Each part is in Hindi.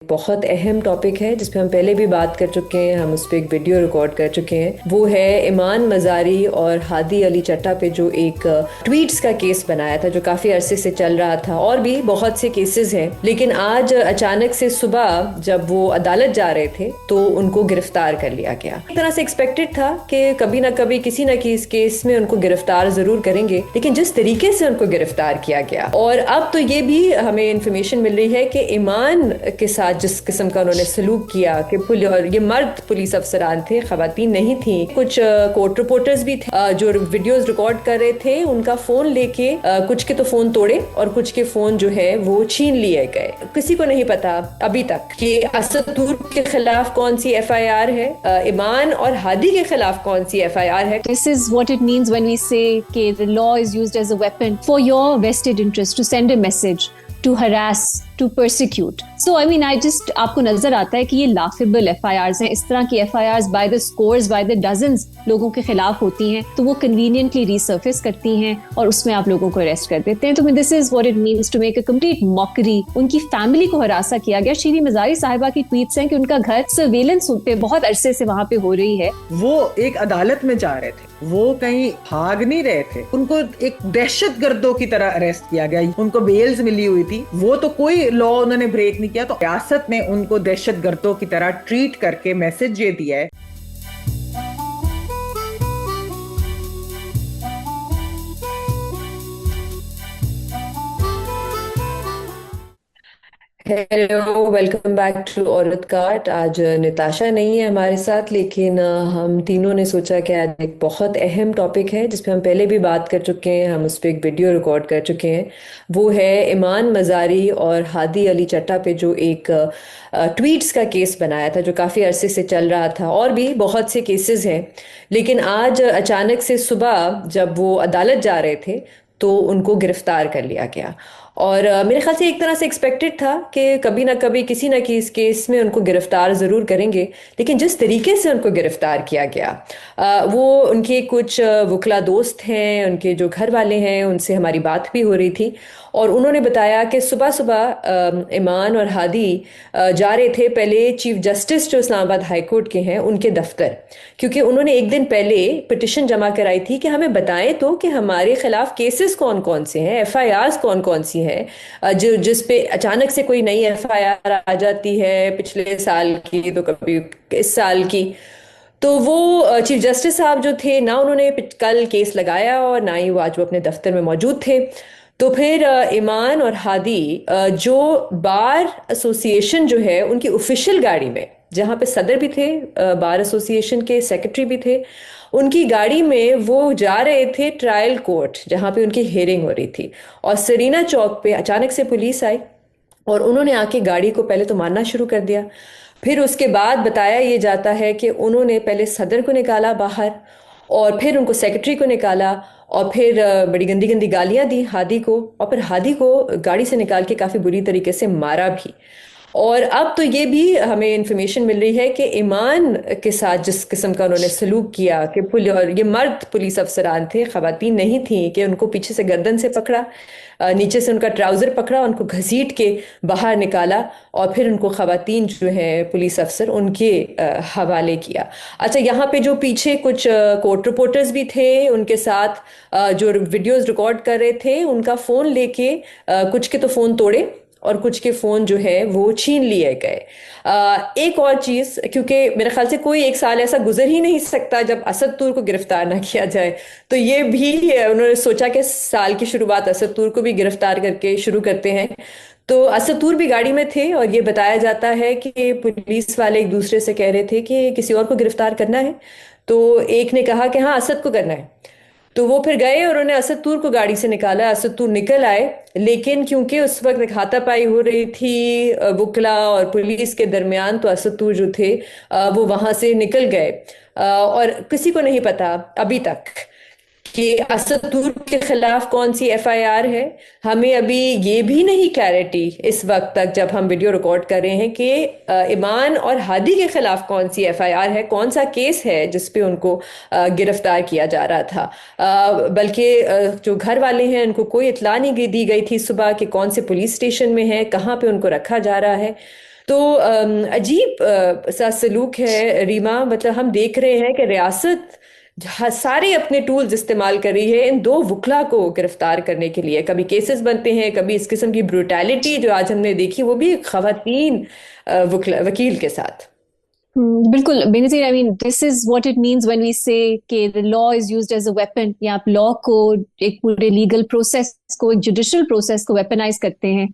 बहुत अहम टॉपिक है जिस पे हम पहले भी बात कर चुके हैं। हम उस पर एक वीडियो रिकॉर्ड कर चुके हैं। वो है ईमान मज़ारी और हादी अली चट्टा पे जो एक ट्वीट्स का केस बनाया था, जो काफ़ी अरसे से चल रहा था। और भी बहुत से केसेस हैं, लेकिन आज अचानक से सुबह जब वो अदालत जा रहे थे तो उनको गिरफ्तार कर लिया गया। एक तरह से एक्सपेक्टेड था कि कभी ना कभी किसी ना किसी केस में उनको गिरफ्तार जरूर करेंगे, लेकिन जिस तरीके से उनको गिरफ्तार किया गया, और अब तो ये भी हमें इंफॉर्मेशन मिल रही है कि ईमान के साथ जिस किस्म का उन्होंने सलूक किया कि और ये मर्द पुलिस अफसरान थे, खवातीन नहीं थी। कुछ कोर्ट रिपोर्टर्स भी थे जो वीडियोस रिकॉर्ड कर रहे थे। उनका फोन लेके कुछ के तो फोन तोड़े और कुछ के फोन जो है वो छीन लिए गए। किसी को नहीं पता अभी तक कि असद तुर्क के खिलाफ कौन सी एफआईआर है, ईमान और हादी के खिलाफ कौन सी एफआईआर है। This is what it means when we say that the law is used as a weapon for your vested interest, to send a message, to harass, to persecute. So I mean, आपको नजर आता है कि ये laughable FIRs हैं। इस तरह की FIRs by the scores, by the dozens लोगों के खिलाफ होती हैं, तो वो conveniently resurface करती हैं और उसमें आप लोगों को अरेस्ट कर देते हैं। तो this is what it means to make a complete mockery। उनकी फैमिली को हरासा किया गया। शीरी मज़ारी साहिबा की ट्वीट्स हैं कि उनका घर सर्वेलेंस पे बहुत अरसे से वहाँ पे हो रही है। वो एक अदालत में जा रहे थे, वो कहीं भाग नहीं रहे थे। उनको एक दहशतगर्दों की तरह अरेस्ट किया गया। उनको बेल्स मिली हुई थी, वो तो कोई लॉ उन्होंने ब्रेक नहीं किया। तो रियासत ने उनको दहशतगर्दों की तरह ट्रीट करके मैसेज ये दिया है। हेलो, वेलकम बैक टू औरत काट। आज निताशा नहीं है हमारे साथ, लेकिन हम तीनों ने सोचा कि आज एक बहुत अहम टॉपिक है जिस पे हम पहले भी बात कर चुके हैं। हम उस पर एक वीडियो रिकॉर्ड कर चुके हैं। वो है ईमान मज़ारी और हादी अली चट्टा पे जो एक ट्वीट्स का केस बनाया था, जो काफ़ी अरसे से चल रहा था। और भी बहुत से केसेस हैं, लेकिन आज अचानक से सुबह जब वो अदालत जा रहे थे तो उनको गिरफ्तार कर लिया गया। और मेरे ख्याल से एक तरह से एक्सपेक्टेड था कि कभी ना कभी किसी ना किसी केस में उनको गिरफ्तार ज़रूर करेंगे, लेकिन जिस तरीके से उनको गिरफ्तार किया गया, वो उनके कुछ वकला दोस्त हैं, उनके जो घर वाले हैं, उनसे हमारी बात भी हो रही थी। और उन्होंने बताया कि सुबह सुबह ईमान और हादी जा रहे थे पहले चीफ जस्टिस जो इस्लामाबाद हाई कोर्ट के हैं उनके दफ्तर, क्योंकि उन्होंने एक दिन पहले पिटिशन जमा कराई थी कि हमें बताएं तो कि हमारे खिलाफ केसेस कौन कौन से हैं, एफआईआर्स कौन कौन सी हैं, जो जिस पे अचानक से कोई नई एफआईआर आ जाती है, पिछले साल की तो कभी इस साल की। तो वो चीफ जस्टिस साहब जो थे ना, उन्होंने कल केस लगाया और ना ही वो आज वो अपने दफ्तर में मौजूद थे। तो फिर ईमान और हादी जो बार एसोसिएशन जो है उनकी ऑफिशियल गाड़ी में, जहाँ पे सदर भी थे, बार एसोसिएशन के सेक्रेटरी भी थे, उनकी गाड़ी में वो जा रहे थे ट्रायल कोर्ट जहाँ पे उनकी हेयरिंग हो रही थी। और सरीना चौक पे अचानक से पुलिस आई और उन्होंने आके गाड़ी को पहले तो मारना शुरू कर दिया। फिर उसके बाद बताया ये जाता है कि उन्होंने पहले सदर को निकाला बाहर, और फिर उनको सेक्रेटरी को निकाला, और फिर बड़ी गंदी गंदी गालियां दी हादी को, और फिर हादी को गाड़ी से निकाल के काफ़ी बुरी तरीके से मारा भी। और अब तो ये भी हमें इंफॉर्मेशन मिल रही है कि ईमान के साथ जिस किस्म का उन्होंने सलूक किया कि और ये मर्द पुलिस अफसरान थे, खवातीन नहीं थी, कि उनको पीछे से गर्दन से पकड़ा, नीचे से उनका ट्राउज़र पकड़ा, उनको घसीट के बाहर निकाला, और फिर उनको खवातीन जो है पुलिस अफसर उनके हवाले किया। अच्छा, यहाँ पे जो पीछे कुछ कोर्ट रिपोर्टर्स भी थे उनके साथ, जो वीडियोस रिकॉर्ड कर रहे थे, उनका फ़ोन लेके कुछ के तो फ़ोन तोड़े और कुछ के फोन जो है वो छीन लिए गए। एक और चीज, क्योंकि मेरे ख्याल से कोई एक साल ऐसा गुजर ही नहीं सकता जब असद तूर को गिरफ्तार ना किया जाए, तो ये भी उन्होंने सोचा कि साल की शुरुआत असद तूर को भी गिरफ्तार करके शुरू करते हैं। तो असद तूर भी गाड़ी में थे, और ये बताया जाता है कि पुलिस वाले एक दूसरे से कह रहे थे कि किसी और को गिरफ्तार करना है, तो एक ने कहा कि हाँ असद को करना है। तो वो फिर गए और उन्होंने असद तूर को गाड़ी से निकाला। असद तूर निकल आए, लेकिन क्योंकि उस वक्त एक हाथापाई हो रही थी वकला और पुलिस के दरमियान, तो असद तूर जो थे वो वहां से निकल गए। और किसी को नहीं पता अभी तक कि असद तूर के खिलाफ कौन सी एफआईआर है। हमें अभी ये भी नहीं क्लैरिटी इस वक्त तक जब हम वीडियो रिकॉर्ड कर रहे हैं कि ईमान और हादी के खिलाफ कौन सी एफआईआर है, कौन सा केस है जिस पे उनको गिरफ्तार किया जा रहा था। बल्कि जो घर वाले हैं उनको कोई इत्तला नहीं दी गई थी सुबह कि कौन से पुलिस स्टेशन में है, कहाँ पे उनको रखा जा रहा है। तो अजीब सा सलूक है रीमा। मतलब हम देख रहे हैं कि रियासत सारे अपने टूल्स इस्तेमाल कर रही है इन दो वकला को गिरफ्तार करने के लिए। कभी केसेस बनते हैं, कभी इस किस्म की ब्रुटैलिटी जो आज हमने देखी वो भी खवातीन वकील के साथ। बिल्कुल Benazir, I mean this is what it means when we say कि the law is used as a weapon, या आप लॉ को, एक पूरे लीगल प्रोसेस को, एक जुडिशियल प्रोसेस को वेपनाइज करते हैं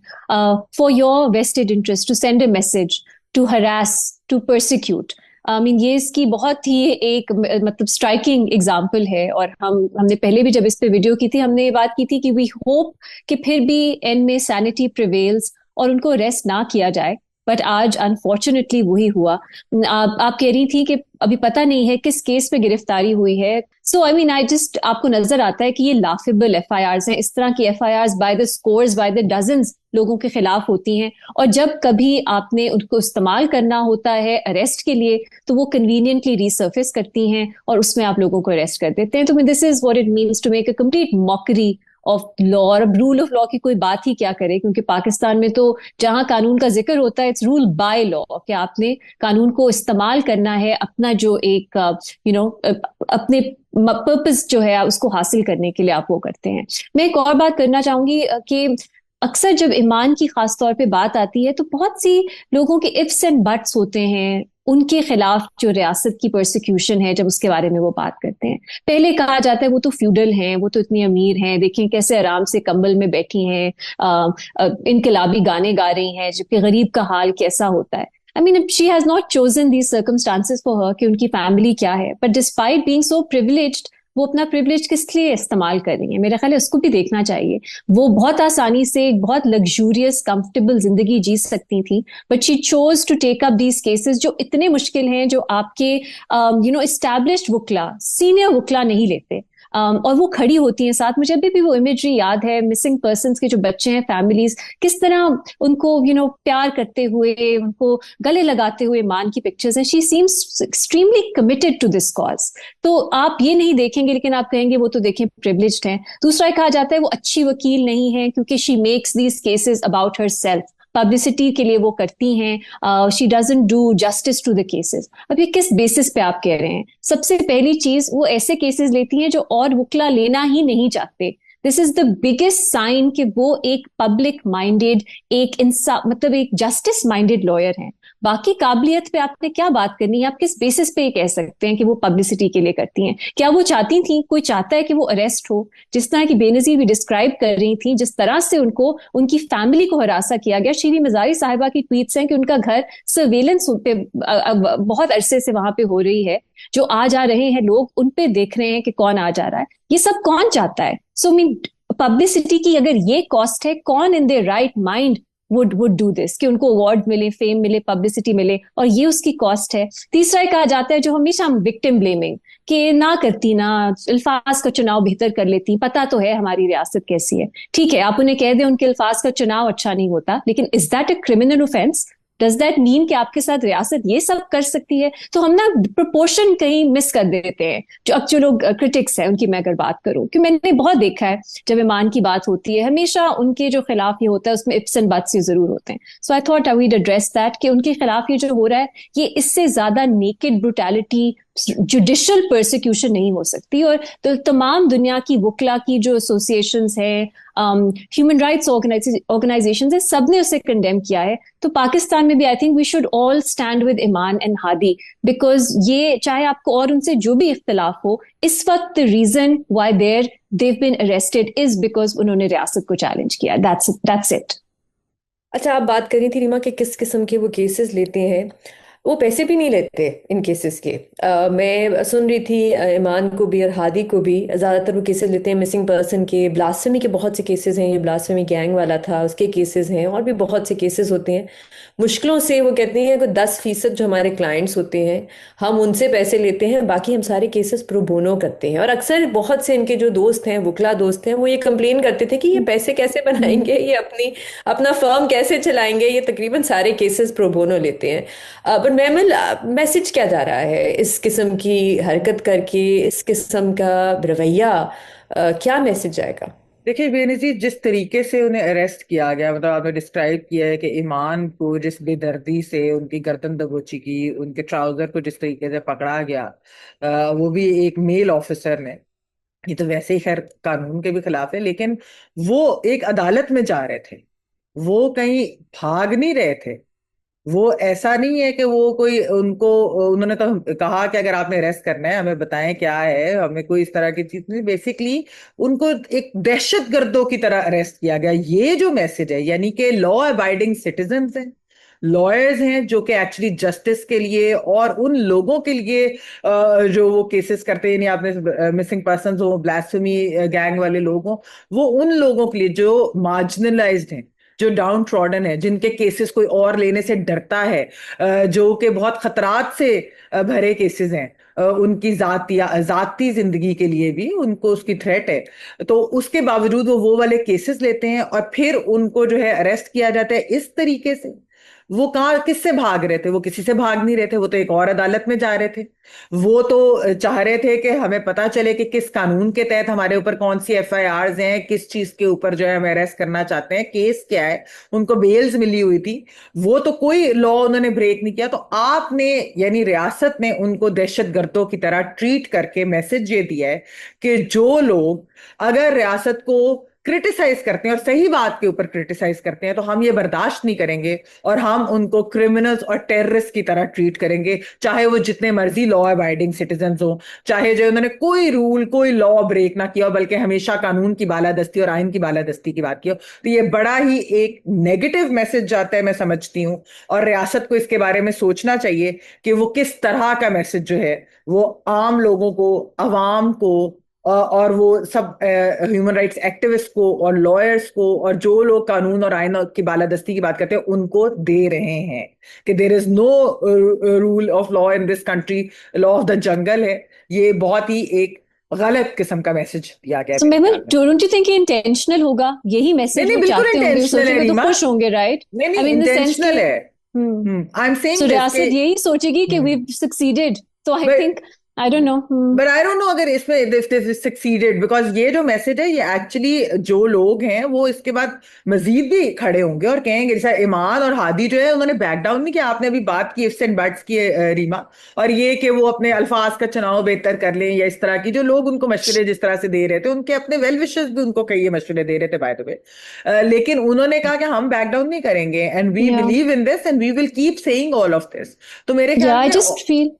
for your vested interest, to send a message, to harass, to persecute. I mean ये इसकी बहुत ही एक मतलब स्ट्राइकिंग एग्जाम्पल है। और हमने पहले भी जब इस पे वीडियो की थी, हमने ये बात की थी कि वी होप कि फिर भी एंड में सैनिटी प्रिवेल्स और उनको अरेस्ट ना किया जाए। बट आज अनफॉर्चुनेटली वही हुआ। आप कह रही थी कि अभी पता नहीं है किस केस पे गिरफ्तारी हुई है। सो आई मीन आई जस्ट, आपको नजर आता है कि ये लाफेबल एफआईआर्स हैं। इस तरह की FIRs by the scores, by the dozens लोगों के खिलाफ होती हैं। और जब कभी आपने उनको इस्तेमाल करना होता है अरेस्ट के लिए, तो वो कन्वीनियंटली रिसर्फेस करती हैं और उसमें आप लोगों को अरेस्ट कर देते हैं। तो this is what it means to make a complete mockery of law. और अब रूल ऑफ लॉ की कोई बात ही क्या करे, क्योंकि पाकिस्तान में तो जहां कानून का जिक्र होता है, इट्स रूल बाय लॉ, कि आपने कानून को इस्तेमाल करना है अपना जो एक अपने पर्पस जो है उसको हासिल करने के लिए आप वो करते हैं। मैं एक और बात करना चाहूंगी कि अक्सर जब ईमान की खास तौर पे बात आती है, तो बहुत सी लोगों के इफ्स एंड बट्स होते हैं उनके खिलाफ जो रियासत की प्रोसिक्यूशन है, जब उसके बारे में वो बात करते हैं। पहले कहा जाता है वो तो फ्यूडल हैं, वो तो इतनी अमीर हैं, देखें कैसे आराम से कंबल में बैठी हैं, इनकलाबी गाने गा रही हैं, जबकि गरीब का हाल कैसा होता है। I mean she has not chosen these circumstances for her कि उनकी फैमिली क्या है, but despite being so privileged, वो अपना प्रिविलेज किस लिए इस्तेमाल कर रही है, मेरा ख्याल है उसको भी देखना चाहिए। वो बहुत आसानी से एक बहुत लग्जूरियस कंफर्टेबल जिंदगी जी सकती थी, but she chose to take up these cases जो इतने मुश्किल हैं, जो आपके एस्टैब्लिश्ड वकला, सीनियर वकला नहीं लेते। और वो खड़ी होती हैं साथ। मुझे अभी भी वो इमेजरी याद है, मिसिंग पर्सन्स के जो बच्चे हैं, फैमिलीज किस तरह उनको प्यार करते हुए, उनको गले लगाते हुए ईमान की पिक्चर्स हैं। She seems extremely committed to this cause. तो आप ये नहीं देखेंगे, लेकिन आप कहेंगे वो तो देखें प्रिविलेज्ड हैं। दूसरा कहा जाता है वो अच्छी वकील नहीं है क्योंकि she makes these cases about herself, publicity के लिए वो करती हैं, she doesn't do justice to the cases. अब ये किस बेसिस पे आप कह रहे हैं? सबसे पहली चीज, वो ऐसे केसेस लेती हैं जो और वकला लेना ही नहीं चाहते। This is the biggest sign कि वो एक पब्लिक माइंडेड, एक इंसान, मतलब एक जस्टिस माइंडेड लॉयर हैं। बाकी काबिलियत पे आपने क्या बात करनी है? आप किस बेसिस पे कह सकते हैं कि वो पब्लिसिटी के लिए करती हैं? क्या वो चाहती थी, कोई चाहता है कि वो अरेस्ट हो? जिस तरह की बेनजीर भी डिस्क्राइब कर रही थी, जिस तरह से उनको, उनकी फैमिली को हरासा किया गया। शीरी मजारी साहिबा की ट्वीट्स हैं कि उनका घर सर्वेलेंस पे बहुत अरसे से वहां पे हो रही है, जो आ जा रहे हैं लोग उन पे देख रहे हैं कि कौन आ जा रहा है। ये सब कौन चाहता है? सो मीन पब्लिसिटी की अगर ये कॉस्ट है, कौन in their right mind would do this, कि उनको अवार्ड मिले, फेम मिले, पब्लिसिटी मिले, और ये उसकी कॉस्ट है। तीसरा कहा जाता है जो हमेशा हम विक्टिम ब्लेमिंग, कि ना करती ना, अल्फाज का चुनाव बेहतर कर लेती, पता तो है हमारी रियासत कैसी है। ठीक है, आप उन्हें कह दें उनके अल्फाज का चुनाव अच्छा नहीं होता, लेकिन is that a criminal offence? Does that mean कि आपके साथ रियासत ये सब कर सकती है? तो हम ना प्रोपोर्शन कहीं मिस कर देते हैं। जो लोग क्रिटिक्स हैं उनकी मैं अगर बात करूं, कि मैंने बहुत देखा है जब ईमान की बात होती है, हमेशा उनके जो खिलाफ ये होता है उसमें इप्स एंड बट्स जरूर होते हैं। So I thought I would address that कि उनके खिलाफ ये जो हो रहा है, ये इससे ज्यादा नेकेड ब्रुटैलिटी, जुडिशियल परसिक्यूशन नहीं हो सकती। और तो तमाम दुनिया की वकला की जो एसोसिएशंस हैं, ह्यूमन राइट्स ऑर्गेनाइजेशंस हैं, सब ने उसे कंडेम किया है। तो पाकिस्तान में भी I think we should all stand with Imaan and Hadi, because ये, चाहे आपको और उनसे जो भी इख्तलाफ हो, इस वक्त the reason why they've been arrested is because उन्होंने रियासत को चैलेंज किया। That's it. अच्छा, आप बात करी थी रीमा कि किस किस्म के वो केसेस लेते हैं। वो पैसे भी नहीं लेते इन केसेस के। मैं सुन रही थी ईमान को भी और हादी को भी, ज़्यादातर वो केसेस लेते हैं मिसिंग पर्सन के, ब्लास्फेमी के बहुत से केसेस हैं, ये ब्लास्फेमी गैंग वाला था उसके केसेस हैं, और भी बहुत से केसेस होते हैं। मुश्किलों से वो कहते हैं कि 10% जो हमारे क्लाइंट्स होते हैं हम उनसे पैसे लेते हैं, बाकी हम सारे केसेस प्रो बोनो करते हैं। और अक्सर बहुत से इनके जो दोस्त हैं, वकला दोस्त हैं, वो ये कंप्लेन करते थे कि ये पैसे कैसे बनाएंगे, ये अपना फर्म कैसे चलाएंगे, ये तकरीबन सारे केसेस प्रो बोनो लेते हैं। बट मैमल, मैसेज क्या जा रहा है इस किस्म की हरकत करके, इस किस्म का रवैया, क्या मैसेज आएगा? देखिए बेनजीर, जिस तरीके से उन्हें अरेस्ट किया गया, मतलब आपने डिस्क्राइब किया है कि ईमान को जिस बेदर्दी से उनकी गर्दन दबोची की, उनके ट्राउजर को जिस तरीके से पकड़ा गया, वो भी एक मेल ऑफिसर ने। ये तो वैसे ही खैर कानून के भी खिलाफ है, लेकिन वो एक अदालत में जा रहे थे, वो कहीं भाग नहीं रहे थे। वो ऐसा नहीं है कि वो कोई उनको, उन्होंने तो कहा कि अगर आपने अरेस्ट करना है हमें बताएं क्या है, हमें कोई इस तरह की चीज नहीं। बेसिकली उनको एक दहशत गर्दों की तरह अरेस्ट किया गया। ये जो मैसेज है, यानी कि लॉ अबाइडिंग सिटीजन्स हैं, लॉयर्स हैं जो कि एक्चुअली जस्टिस के लिए और उन लोगों के लिए जो वो केसेस करते हैं, यानी आपने मिसिंग पर्सन हो, ब्लास्फेमी गैंग वाले लोग हों, वो उन लोगों के लिए जो मार्जिनलाइज्ड हैं, जो डाउन ट्रॉडन है, जिनके केसेस कोई और लेने से डरता है, जो कि बहुत खतरात से भरे केसेस हैं, उनकी जाती जिंदगी के लिए भी उनको उसकी थ्रेट है, तो उसके बावजूद वो वाले केसेस लेते हैं और फिर उनको जो है अरेस्ट किया जाता है इस तरीके से। वो कहाँ किससे भाग रहे थे? वो किसी से भाग नहीं रहे थे, वो तो एक और अदालत में जा रहे थे। वो तो चाह रहे थे कि हमें पता चले कि किस कानून के तहत हमारे ऊपर कौन सी एफआईआर्स हैं, किस चीज के ऊपर जो है हम अरेस्ट करना चाहते हैं, केस क्या है। उनको बेल्स मिली हुई थी, वो तो कोई लॉ उन्होंने ब्रेक नहीं किया। तो आपने, यानी रियासत ने उनको दहशत गर्दों की तरह ट्रीट करके मैसेज ये दिया है कि जो लोग अगर रियासत को क्रिटिसाइज करते हैं और सही बात के ऊपर क्रिटिसाइज करते हैं, तो हम ये बर्दाश्त नहीं करेंगे और हम उनको क्रिमिनल्स और टेररिस्ट की तरह ट्रीट करेंगे, चाहे वो जितने मर्जी लॉ अबाइडिंग सिटीजन हो, चाहे जो उन्होंने कोई रूल कोई लॉ ब्रेक ना किया हो, बल्कि हमेशा कानून की बालादस्ती और आइन की बालादस्ती की बात की हो। तो ये बड़ा ही एक नेगेटिव मैसेज जाता है, मैं समझती हूँ। और रियासत को इसके बारे में सोचना चाहिए कि वो किस तरह का मैसेज जो है वो आम लोगों को, अवाम को, और वो सब ह्यूमन राइट्स एक्टिविस्ट को और लॉयर्स को और जो लोग कानून और आइन की बालादस्ती की बात करते हैं उनको दे रहे हैं कि there is no rule of law in this country, law of the jungle है। ये बहुत ही एक गलत किस्म का मैसेज दिया गया है So मेरे Mehul, ख्याल में। don't you think ये intentional होगा? यही नहीं मैसेज नहीं, वो बिल्कुल चाहते होंगे, इंटेंशनल है सोचेंगे तो रीमा। खुश होंगे, राइट? नहीं आई नहीं, मीन द सेंस इंटेंशनल के है। I am so saying this के रियासत यही सोचेगी कि वी सक्सीडेड, तो I think, I don't know. But I don't know अगर इसमें दिस सक्सीडेड, बिकॉज ये जो मैसेज है ये एक्चुअली जो लोग हैं वो इसके बाद मजीद भी खड़े होंगे और कहेंगे। जैसा ईमान और हादी जो है उन्होंने बैक डाउन नहीं किया। आपने अभी बात की इफ्स एंड बट्स की रीमा, और ये कि वो अपने अल्फाज का चुनाव बेहतर कर लें या इस तरह की, जो लोग उनको मशवरे जिस तरह से दे रहे थे, उनके अपने वेल विशर्स भी उनको कई मशवरे दे रहे थे बाय द वे, लेकिन उन्होंने कहा कि हम बैक डाउन नहीं करेंगे एंड वी या believe in this and we will keep saying all of this. तो मेरे या ख्याल आई में जस्ट फील,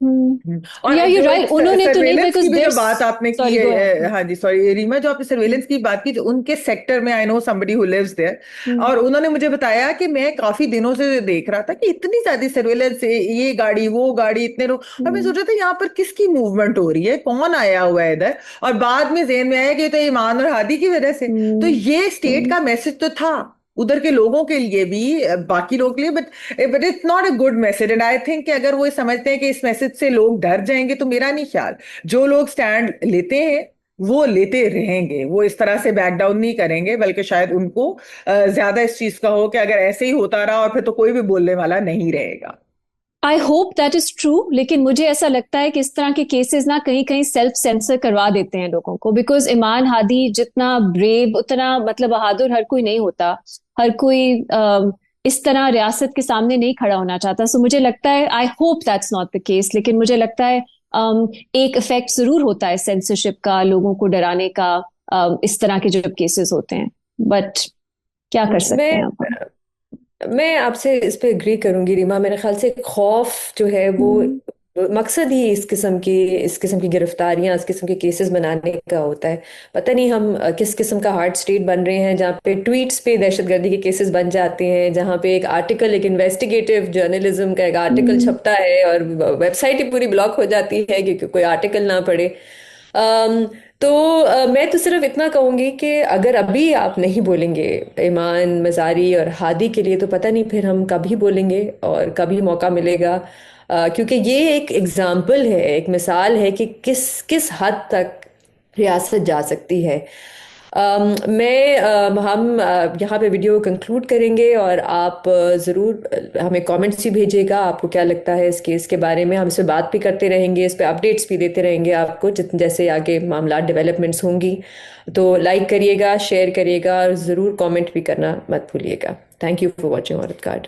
और या यू जो एक राइट, उन्होंने तो नहीं, सर्वेलेंस की बिकॉज भी जो देयर, बात आपने की सॉरी गो अहेड। है, हाँ जी सॉरी रीमा, जो आपने सर्वेलेंस की बात की, जो उनके सेक्टर में, I know somebody who lives there, और उन्होंने मुझे बताया कि मैं काफी दिनों से देख रहा था कि इतनी ज्यादा सर्वेलेंस, ये गाड़ी वो गाड़ी, इतने लोग, और मैं सोच रहा था यहाँ पर किसकी मूवमेंट हो रही है, कौन आया हुआ है इधर। और बाद में ज़हन में आया कि ये तो ईमान और हादी की वजह से। तो ये स्टेट का मैसेज तो था उधर के लोगों के लिए भी, बाकी लोगों के लिए, but it's not a good message. And I think कि अगर वो समझते हैं कि इस मैसेज से लोग डर जाएंगे, तो मेरा नहीं ख्याल, जो लोग स्टैंड लेते हैं वो लेते रहेंगे, वो इस तरह से बैक डाउन नहीं करेंगे, बल्कि शायद उनको ज्यादा इस चीज का हो कि अगर ऐसे ही होता रहा और फिर तो कोई भी बोलने वाला नहीं रहेगा। I hope that is true, लेकिन मुझे ऐसा लगता है कि इस तरह के केसेस ना कहीं कहीं सेल्फ सेंसर करवा देते हैं लोगों को, बिकॉज ईमान हादी जितना ब्रेव, उतना मतलब बहादुर हर कोई नहीं होता। हर कोई इस तरह रियासत के सामने नहीं खड़ा होना चाहता। सो मुझे लगता है, I hope that's not the case, लेकिन मुझे लगता है एक इफेक्ट जरूर होता है सेंसरशिप का, लोगों को डराने का, इस तरह के जब केसेस होते हैं। बट क्या कर सकते हैं आप? मैं आपसे इस पे एग्री करूंगी रीमा। मेरे ख्याल से खौफ जो है वो मकसद ही इस किस्म की गिरफ्तारियां, इस किस्म के केसेस बनाने का होता है। पता नहीं हम किस किस्म का हार्ट स्टेट बन रहे हैं जहाँ पे ट्वीट्स पे दहशतगर्दी के केसेस बन जाते हैं, जहाँ पे एक आर्टिकल, एक इन्वेस्टिगेटिव जर्नलिज्म का एक आर्टिकल छपता है और वेबसाइट ही पूरी ब्लॉक हो जाती है क्योंकि कोई आर्टिकल ना पढ़े। तो मैं तो सिर्फ इतना कहूंगी कि अगर अभी आप नहीं बोलेंगे ईमान, मजारी और हादी के लिए, तो पता नहीं फिर हम कभी बोलेंगे और कभी मौका मिलेगा। क्योंकि ये एक एग्जाम्पल है, एक मिसाल है कि किस किस हद तक रियासत जा सकती है। हम यहाँ पे वीडियो कंक्लूड करेंगे, और आप ज़रूर हमें कमेंट्स भी भेजिएगा, आपको क्या लगता है इस केस के बारे में। हम इस पे बात भी करते रहेंगे, इस पे अपडेट्स भी देते रहेंगे आपको जैसे आगे मामला डेवलपमेंट्स होंगी। तो लाइक करिएगा, शेयर करिएगा, और ज़रूर कमेंट भी करना मत भूलिएगा। थैंक यू फॉर वॉचिंग औरत कार्ड।